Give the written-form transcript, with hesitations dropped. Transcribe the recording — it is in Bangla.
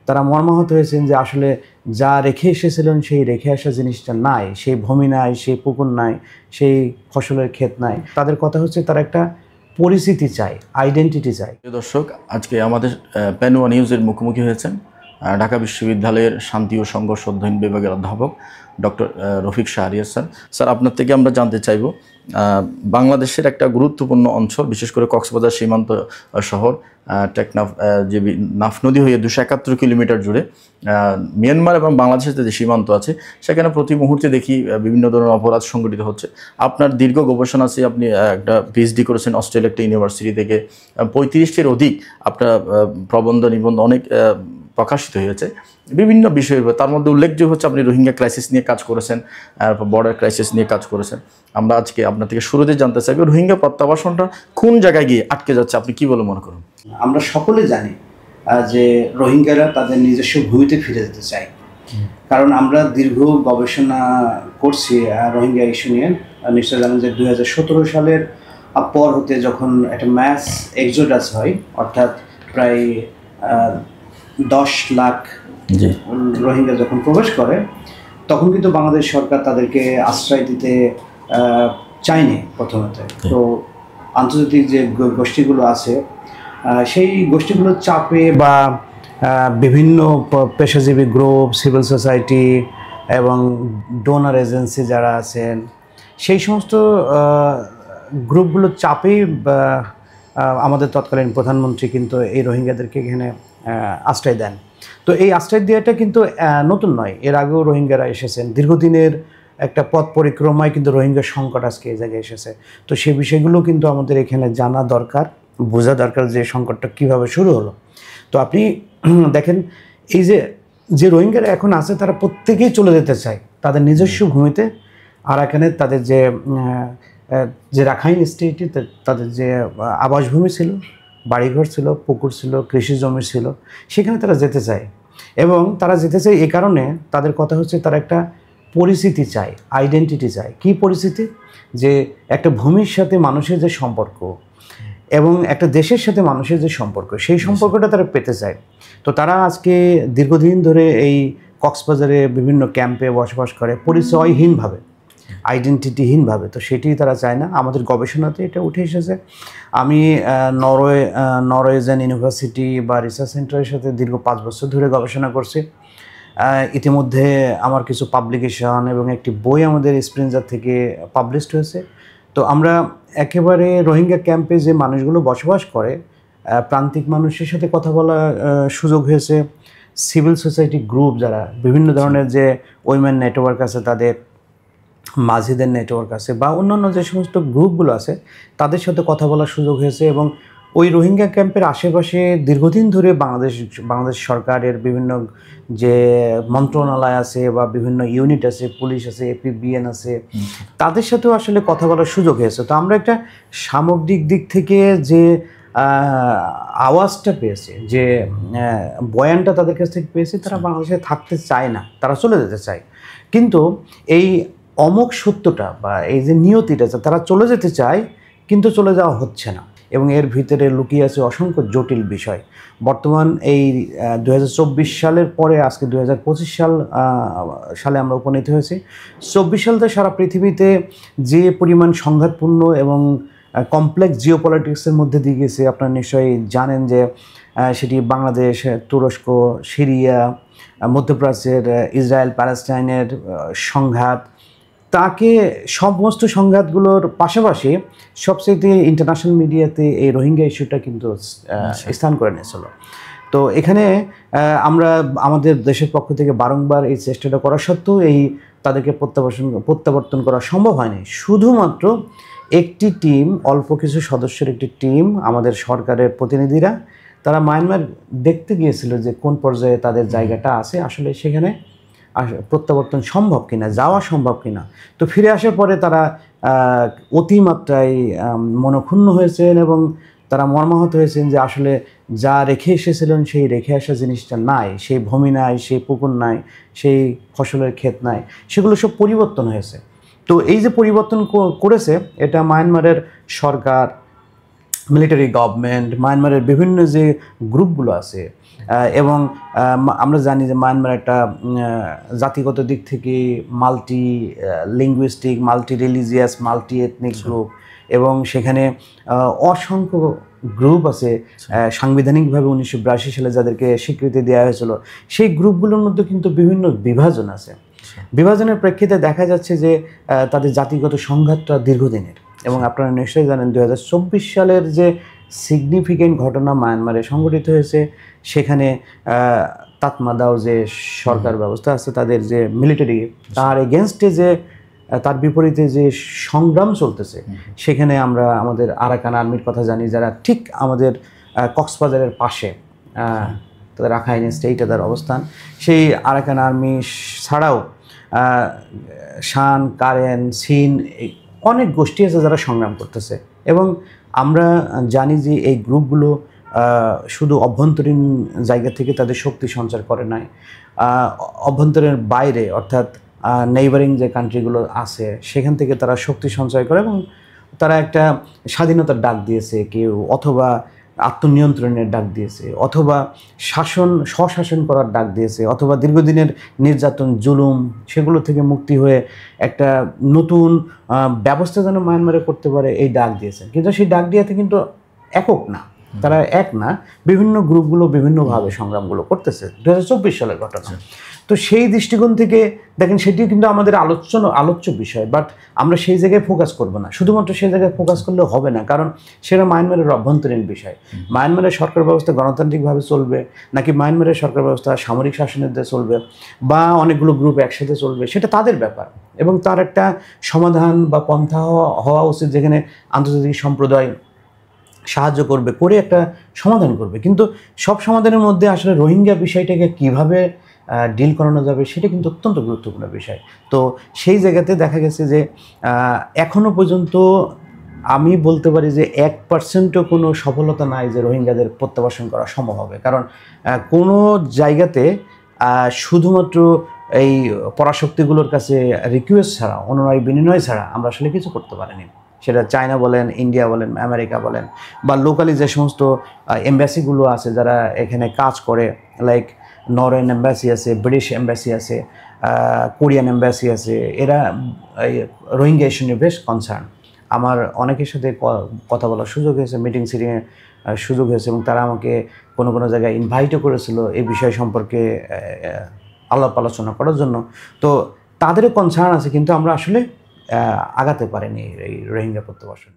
তারা মর্মাহত হয়েছেন যে আসলে যা রেখে এসেছিলেন সেই রেখে আসা জিনিসটা নাই, সেই ভূমি নাই, সেই পুকুর নাই, সেই ফসলের ক্ষেত নাই। তাদের কথা হচ্ছে তারা একটা পরিচিতি চায়, আইডেন্টিটি চায়। দর্শক, আজকে আমাদের পেনুয়া নিউজের মুখোমুখি হয়েছেন ঢাকা বিশ্ববিদ্যালয়ের শান্তি ও সংঘর্ষ অধ্যয়ন বিভাগের অধ্যাপক doctor Rafiq Shahriar sir. Sir, আপনার থেকে আমরা জানতে চাইব বাংলাদেশের একটা গুরুত্বপূর্ণ অঞ্চল, বিশেষ করে কক্সবাজার সীমান্ত শহর টেকনাফ, যে নাফ নদী হয়ে 271 কিলোমিটার জুড়ে মিয়ানমার এবং বাংলাদেশের যে সীমান্ত আছে, সেখানে প্রতি মুহূর্তে দেখি বিভিন্ন ধরনের অপরাধ সংঘটিত হচ্ছে। আপনার দীর্ঘ গবেষণা আছে, আপনি একটা পিএইচডি করেছেন অস্ট্রেলিয়া একটা ইউনিভার্সিটি থেকে, 35টির অধিক আপনার প্রবন্ধ নিবন্ধ অনেক প্রকাশিত হয়েছে বিভিন্ন বিষয়ের উপর। তার মধ্যে উল্লেখযোগ্য হচ্ছে আপনি রোহিঙ্গা ক্রাইসিস নিয়ে কাজ করেছেন, বর্ডার ক্রাইসিস নিয়ে কাজ করেছেন। আমরা আজকে আপনার থেকে শুরুতে জানতে চাইব রোহিঙ্গা প্রত্যাবাসনটা কোন জায়গায় গিয়ে আটকে যাচ্ছে, আপনি কি বলে মনে করেন? আমরা সকলে জানি যে রোহিঙ্গারা তাদের নিজস্ব ভূমিতে ফিরে যেতে চায়, কারণ আমরা দীর্ঘ গবেষণা করছি রোহিঙ্গা ইস্যু নিয়ে। নিশ্চয় জানেন যে 2017 সালের পর হতে যখন একটা ম্যাস এক্সোডাস হয়, অর্থাৎ প্রায় 10 লাখ রোহিঙ্গা যখন প্রবেশ করে, তখন কিন্তু বাংলাদেশ সরকার তাদেরকে আশ্রয় দিতে চায়নি প্রথমত। তো আন্তর্জাতিক যে গোষ্ঠীগুলো আছে সেই গোষ্ঠীগুলোর চাপে বা বিভিন্ন পেশাজীবী গ্রুপ, সিভিল সোসাইটি এবং ডোনার এজেন্সি যারা আছেন, সেই সমস্ত গ্রুপগুলোর চাপেই আমাদের তৎকালীন প্রধানমন্ত্রী কিন্তু এই রোহিঙ্গাদেরকে এখানে আশ্রয় দেন। তো এই আশ্রয় দেওয়াটা কিন্তু নতুন নয়, এর আগেও রোহিঙ্গারা এসেছেন। দীর্ঘদিনের একটা পথ পরিক্রমায় কিন্তু রোহিঙ্গা সংকট আজকে এই জায়গায় এসেছে। তো সেই বিষয়গুলো কিন্তু আমাদের এখানে জানা দরকার, বোঝা দরকার যে সংকটটা কীভাবে শুরু হলো। তো আপনি দেখেন, এই যে রোহিঙ্গারা এখন আছে তারা প্রত্যেকেই চলে যেতে চায় তাদের নিজস্ব ভূমিতে। আর এখানে তাদের যে রাখাইন স্টেটে তাদের যে আবাসভূমি ছিল, বাড়িঘর ছিল, পুকুর ছিল, কৃষি জমি ছিল, সেখানে তারা যেতে চায়। এবং তারা যেতে চায় এই কারণে, তাদের কথা হচ্ছে তারা একটা পরিচিতি চায়, আইডেন্টিটি চায়। কি পরিচিতি? যে একটা ভূমির সাথে মানুষের যে সম্পর্ক এবং একটা দেশের সাথে মানুষের যে সম্পর্ক, সেই সম্পর্কটা তারা পেতে চায়। তো তারা আজকে দীর্ঘদিন ধরে এই কক্সবাজারে বিভিন্ন ক্যাম্পে বসবাস করে পরিচয়হীনভাবে, আইডেন্টিটিহীনভাবে। তো সেটি তারা চায় না। আমাদের গবেষণাতে এটা উঠে এসেছে। আমি নরওয়েজিয়ান ইউনিভার্সিটি বা রিসার্চ সেন্টারের সাথে দীর্ঘ 5 বছর ধরে গবেষণা করছি। ইতিমধ্যে আমার কিছু পাবলিকেশন এবং একটি বই আমাদের স্প্রিঞ্জার থেকে পাবলিশড হয়েছে। তো আমরা একেবারে রোহিঙ্গা ক্যাম্পে যে মানুষগুলো বসবাস করে, প্রান্তিক মানুষের সাথে কথা বলার সুযোগ হয়েছে। সিভিল সোসাইটি গ্রুপ যারা বিভিন্ন ধরনের যে উইমেন নেটওয়ার্ক আছে, তাদের মাঝিদের নেটওয়ার্ক আছে, বা অন্যান্য যে সমস্ত গ্রুপগুলো আছে, তাদের সাথে কথা বলার সুযোগ হয়েছে। এবং ওই রোহিঙ্গা ক্যাম্পের আশেপাশে দীর্ঘদিন ধরে বাংলাদেশ সরকারের বিভিন্ন যে মন্ত্রণালয় আছে বা বিভিন্ন ইউনিট আছে, পুলিশ আছে, APBN আছে, তাদের সাথেও আসলে কথা বলার সুযোগ হয়েছে। তো আমরা একটা সামগ্রিক দিক থেকে যে আওয়াজটা পেয়েছি, যে বয়ানটা তাদের কাছ থেকে পেয়েছি, তারা বাংলাদেশে থাকতে চায় না, তারা চলে যেতে চায়। কিন্তু এই অমোঘ সত্যটা বা এই যে নিয়তিটা, তারা চলে যেতে চায় কিন্তু চলে যাওয়া হচ্ছে না, এবং এর ভিতরে লুকিয়ে আছে অসংখ্য জটিল বিষয়। বর্তমান এই 2024 সালের পরে আজকে 2025 সালে আমরা উপনীত হয়েছি। 24 সালতে সারা পৃথিবীতে যে পরিমাণ সংঘাতপূর্ণ এবং কমপ্লেক্স জিওপলিটিক্সের মধ্যে দিয়ে গেছে, আপনারা নিশ্চয়ই জানেন যে সেটি বাংলাদেশ, তুরস্ক, সিরিয়া, মধ্যপ্রাচ্যের ইসরায়েল প্যালেস্টাইনের সংঘাত, তাকে সমস্ত সংঘাতগুলোর পাশাপাশি সবচেয়ে ইন্টারন্যাশনাল মিডিয়াতে এই রোহিঙ্গা ইস্যুটা কিন্তু স্থান করে নিয়েছিল। তো এখানে আমরা আমাদের দেশের পক্ষ থেকে বারংবার এই চেষ্টাটা করা সত্ত্বেও তাদেরকে প্রত্যাবর্তন করা সম্ভব হয়নি। শুধুমাত্র একটি টিম, অল্প কিছু সদস্যের একটি টিম, আমাদের সরকারের প্রতিনিধিরা, তারা মায়ানমার দেখতে গিয়েছিল যে কোন পর্যায়ে তাদের জায়গাটা আছে, আসলে সেখানে প্রত্যাবর্তন সম্ভব কিনা, যাওয়া সম্ভব কিনা। তো ফিরে আসার পরে তারা অতিমাত্রায় মনক্ষুণ্ণ হয়েছেন এবং তারা মর্মাহত হয়েছেন যে আসলে যা রেখে এসেছিলেন সেই রেখে আসা জিনিসটা নাই, সেই ভূমি নাই, সেই পুকুর নাই, সেই ফসলের ক্ষেত নাই, সেগুলো সব পরিবর্তন হয়েছে। তো এই যে পরিবর্তন করেছে, এটা মায়ানমারের সরকার, মিলিটারি গভর্নমেন্ট, মায়ানমারের বিভিন্ন যে গ্রুপগুলো আছে, এবং আমরা জানি যে মায়ানমার একটা জাতিগত দিক থেকে multi linguistic, multi religious, multi ethnic group, এবং সেখানে অসংখ্য গ্রুপ আছে সাংবিধানিকভাবে 1982 সালে যাদেরকে স্বীকৃতি দেওয়া হয়েছিল। সেই গ্রুপগুলোর মধ্যে কিন্তু বিভিন্ন বিভাজন আছে। বিভাজনের প্রেক্ষিতে দেখা যাচ্ছে যে তাদের জাতিগত সংঘাতটা দীর্ঘদিনের, এবং আপনারা নিশ্চয়ই জানেন 2024 সালের যে সিগনিফিকেন্ট ঘটনা মায়ানমারে সংঘটিত হয়েছে, সেখানে তাতমাদাও যে সরকার ব্যবস্থা আছে, তাদের যে মিলিটারি, তার এগেনস্টে যে তার বিপরীতে যে সংগ্রাম চলতেছে, সেখানে আমরা আমাদের আরাকান আর্মির কথা জানি, যারা ঠিক আমাদের কক্সবাজারের পাশে, তাদের রাখাইন স্টেটে তার অবস্থান। সেই আরাকান আর্মি ছাড়াও শান, কারেন, সিন, অনেক গোষ্ঠী আছে যারা সংগ্রাম করতেছে। এবং আমরা জানি যে এই গ্রুপগুলো শুধু অভ্যন্তরীণ জায়গা থেকে তাদের শক্তি সঞ্চার করে নাই, অভ্যন্তরের বাইরে অর্থাৎ নেইবারিং যে কান্ট্রিগুলো আছে সেখান থেকে তারা শক্তি সঞ্চয় করে, এবং তারা একটা স্বাধীনতার ডাক দিয়েছে কেউ, অথবা আত্মনিয়ন্ত্রণের ডাক দিয়েছে, অথবা স্বশাসন করার ডাক দিয়েছে, অথবা দীর্ঘদিনের নির্যাতন, জুলুম, সেগুলো থেকে মুক্তি হয়ে একটা নতুন ব্যবস্থা যেন মায়ানমারে করতে পারে এই ডাক দিয়েছে। কিন্তু সেই ডাক দিয়াতে কিন্তু একক না, তারা এক না, বিভিন্ন গ্রুপগুলো বিভিন্নভাবে সংগ্রামগুলো করতেছে। 2024 সালের ঘটনা। তো সেই দৃষ্টিকোণ থেকে দেখেন সেটি কিন্তু আমাদের আলোচ্য বিষয়, বাট আমরা সেই জায়গায় ফোকাস করব না। শুধুমাত্র সেই জায়গায় ফোকাস করলে হবে না, কারণ সেটা মায়ানমারের অভ্যন্তরীণ বিষয়। মায়ানমারের সরকার ব্যবস্থা গণতান্ত্রিকভাবে চলবে, নাকি মায়ানমারের সরকার ব্যবস্থা সামরিক শাসনের দিয়ে চলবে, বা অনেকগুলো গ্রুপ একসাথে চলবে, সেটা তাদের ব্যাপার, এবং তার একটা সমাধান বা পন্থা হওয়া উচিত, যেখানে আন্তর্জাতিক সম্প্রদায় সাহায্য করবে, করে একটা সমাধান করবে। কিন্তু সব সমাধানের মধ্যে আসলে রোহিঙ্গা বিষয়টাকে কিভাবে ডিল করানো যাবে সেটা কিন্তু অত্যন্ত গুরুত্বপূর্ণ বিষয়। তো সেই জায়গাতে দেখা গেছে যে এখনও পর্যন্ত আমি বলতে পারি যে 1%ও কোনো সফলতা নাই যে রোহিঙ্গাদের প্রত্যাবাসন করা সম্ভব হবে। কারণ কোনো জায়গাতে শুধুমাত্র এই পরাশক্তিগুলোর কাছে রিকোয়েস্ট ছাড়া, অনুনয় বিনিময় ছাড়া আমরা আসলে কিছু করতে পারিনি। সেটা চায়না বলেন, ইন্ডিয়া বলেন, আমেরিকা বলেন, বা লোকালি যে সমস্ত এম্বাসিগুলো আছে যারা এখানে কাজ করে, লাইক নরওয়েন এম্বাসি আছে, ব্রিটিশ এম্বাসি আছে, কোরিয়ান এম্বাসি আছে, এরা রোহিঙ্গা ইস্যু নিয়ে বেশ কনসার্ন। আমার অনেকের সাথে কথা বলার সুযোগ হয়েছে, মিটিং সিটিংয়ে সুযোগ হয়েছে, এবং তারা আমাকে কোনো কোনো জায়গায় ইনভাইটও করেছিল এই বিষয় সম্পর্কে আলাপ আলোচনা করার জন্য। তো তাদেরও কনসার্ন আছে, কিন্তু আমরা আসলে আগাতে পারিনি এই রোহিঙ্গা প্রত্যাবাসন।